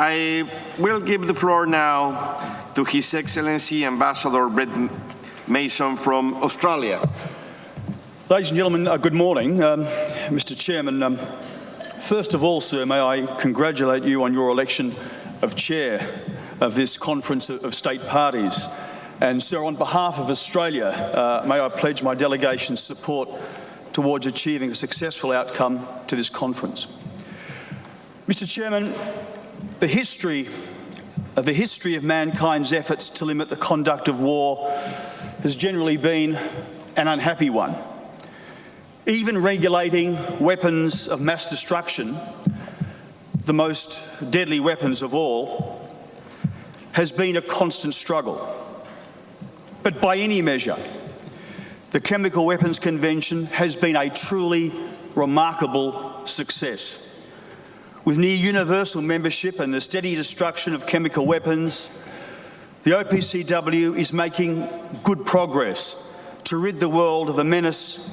I will give the floor now to His Excellency Ambassador Brett Mason from Australia. Ladies and gentlemen, good morning. Mr. Chairman, first of all, sir, may I congratulate you on your election of chair of this Conference of State Parties. And sir, on behalf of Australia, may I pledge my delegation's support towards achieving a successful outcome to this conference. Mr. Chairman, the history of mankind's efforts to limit the conduct of war has generally been an unhappy one. Even regulating weapons of mass destruction, the most deadly weapons of all, has been a constant struggle. But by any measure, the Chemical Weapons Convention has been a truly remarkable success. With near universal membership and the steady destruction of chemical weapons, the OPCW is making good progress to rid the world of the menace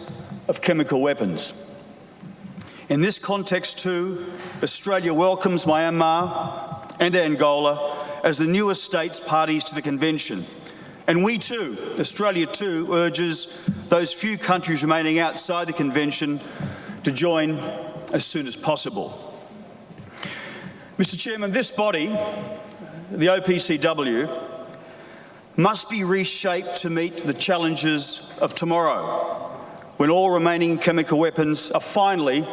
of chemical weapons. In this context too, Australia welcomes Myanmar and Angola as the newest states parties to the Convention. And we too, Australia too, urges those few countries remaining outside the Convention to join as soon as possible. Mr. Chairman, this body, the OPCW, must be reshaped to meet the challenges of tomorrow, when all remaining chemical weapons are finally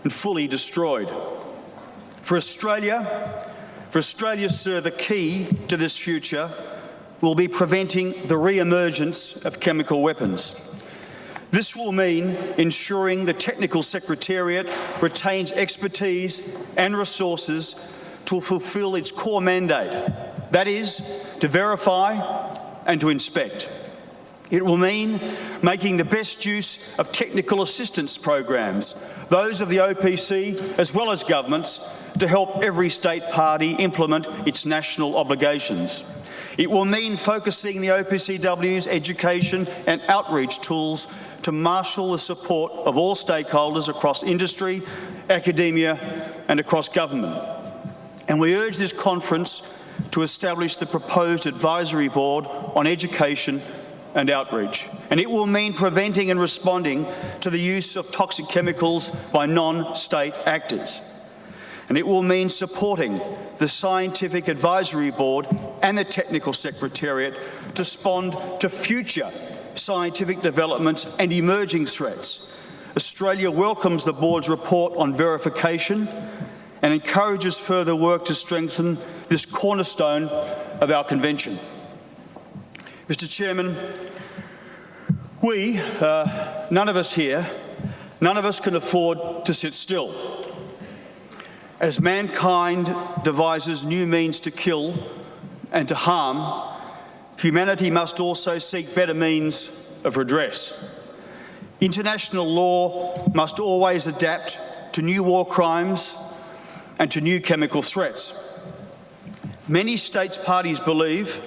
and fully destroyed. For Australia, sir, the key to this future will be preventing the re-emergence of chemical weapons. This will mean ensuring the Technical Secretariat retains expertise and resources to fulfil its core mandate, that is, to verify and to inspect. It will mean making the best use of technical assistance programs, those of the OPC as well as governments, to help every state party implement its national obligations. It will mean focusing the OPCW's education and outreach tools to marshal the support of all stakeholders across industry, academia and across government. And we urge this conference to establish the proposed advisory board on education and outreach. And it will mean preventing and responding to the use of toxic chemicals by non-state actors. And it will mean supporting the Scientific Advisory Board and the Technical Secretariat to respond to future scientific developments and emerging threats. Australia welcomes the board's report on verification and encourages further work to strengthen this cornerstone of our convention. Mr. Chairman, none of us can afford to sit still. As mankind devises new means to kill and to harm, humanity must also seek better means of redress. International law must always adapt to new war crimes and to new chemical threats. Many states parties believe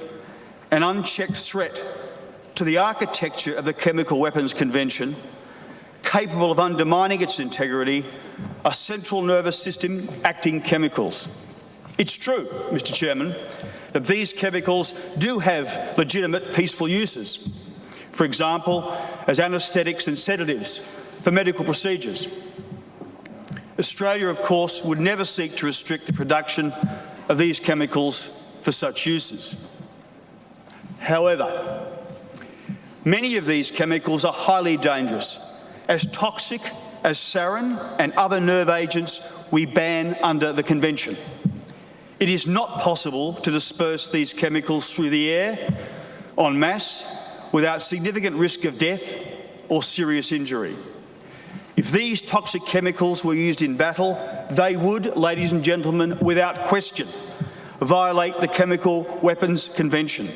an unchecked threat to the architecture of the Chemical Weapons Convention, capable of undermining its integrity, are central nervous system acting chemicals. It's true, Mr. Chairman, that these chemicals do have legitimate peaceful uses. For example, as anaesthetics and sedatives for medical procedures. Australia, of course, would never seek to restrict the production of these chemicals for such uses. However, many of these chemicals are highly dangerous, as toxic as sarin and other nerve agents we ban under the Convention. It is not possible to disperse these chemicals through the air en masse without significant risk of death or serious injury. If these toxic chemicals were used in battle, they would, ladies and gentlemen, without question, violate the Chemical Weapons Convention.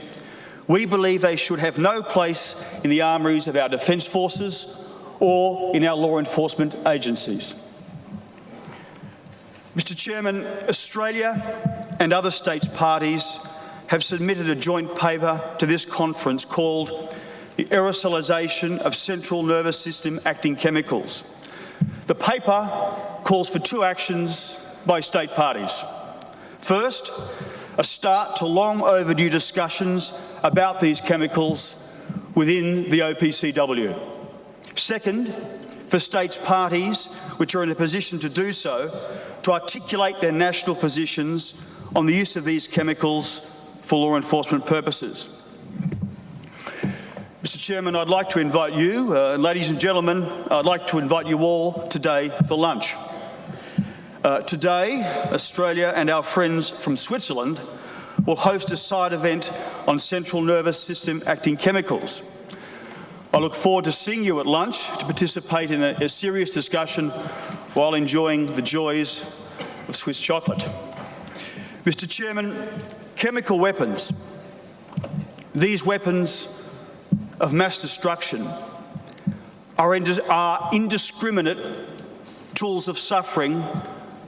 We believe they should have no place in the armouries of our defence forces or in our law enforcement agencies. Mr. Chairman, Australia and other states parties have submitted a joint paper to this conference called The Aerosolisation of Central Nervous System Acting Chemicals. The paper calls for two actions by state parties. First, a start to long overdue discussions about these chemicals within the OPCW. Second, for states parties which are in a position to do so to articulate their national positions on the use of these chemicals for law enforcement purposes. Mr. Chairman, I'd like to invite you, ladies and gentlemen, I'd like to invite you all today for lunch. Today, Australia and our friends from Switzerland will host a side event on central nervous system acting chemicals. I look forward to seeing you at lunch to participate in a serious discussion while enjoying the joys of Swiss chocolate. Mr. Chairman, chemical weapons, these weapons of mass destruction are indiscriminate tools of suffering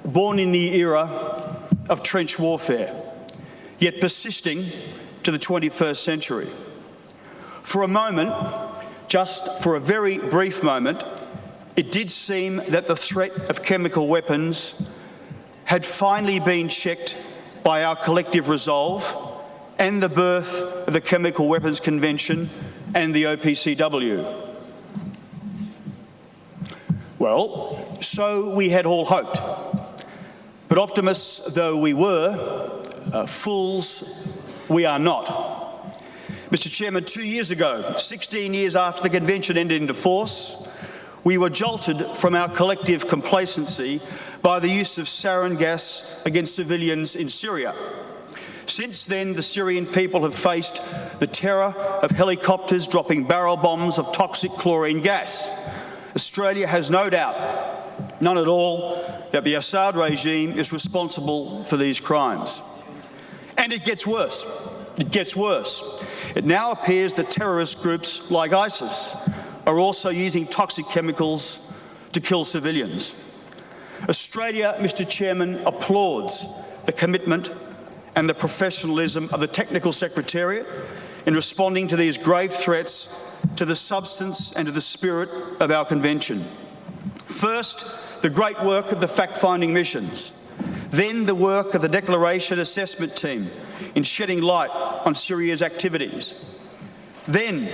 born in the era of trench warfare, yet persisting to the 21st century. For a moment, just for a very brief moment, it did seem that the threat of chemical weapons had finally been checked by our collective resolve and the birth of the Chemical Weapons Convention and the OPCW. Well, so we had all hoped. But optimists though we were, fools we are not. Mr. Chairman, 2 years ago, 16 years after the convention entered into force, we were jolted from our collective complacency by the use of sarin gas against civilians in Syria. Since then, the Syrian people have faced the terror of helicopters dropping barrel bombs of toxic chlorine gas. Australia has no doubt, none at all, that the Assad regime is responsible for these crimes. And it gets worse. It gets worse. It now appears that terrorist groups like ISIS are also using toxic chemicals to kill civilians. Australia, Mr. Chairman, applauds the commitment and the professionalism of the Technical Secretariat in responding to these grave threats to the substance and to the spirit of our convention. First, the great work of the fact-finding missions. Then the work of the Declaration Assessment Team in shedding light on Syria's activities. Then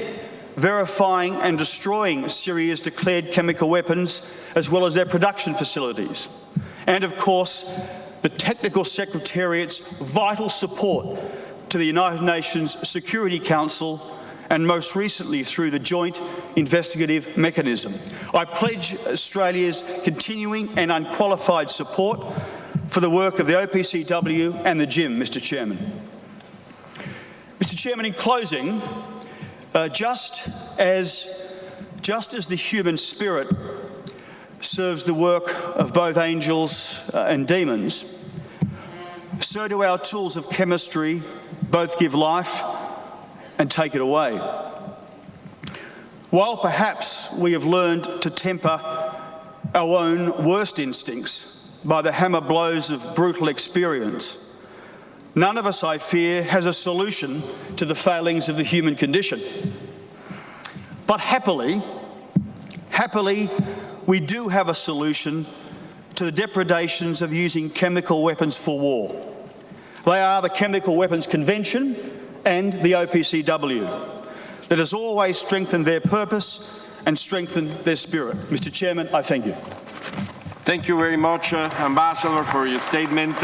verifying and destroying Syria's declared chemical weapons as well as their production facilities. And of course, the Technical Secretariat's vital support to the United Nations Security Council and most recently through the Joint Investigative Mechanism. I pledge Australia's continuing and unqualified support for the work of the OPCW and the JIM, Mr. Chairman. Mr. Chairman, in closing, just as the human spirit serves the work of both angels and demons, so do our tools of chemistry both give life and take it away. While perhaps we have learned to temper our own worst instincts by the hammer blows of brutal experience, none of us, I fear, has a solution to the failings of the human condition. But happily, we do have a solution to the depredations of using chemical weapons for war. They are the Chemical Weapons Convention and the OPCW. Let us always strengthen their purpose and strengthen their spirit. Mr. Chairman, I thank you. Thank you very much, Ambassador, for your statement.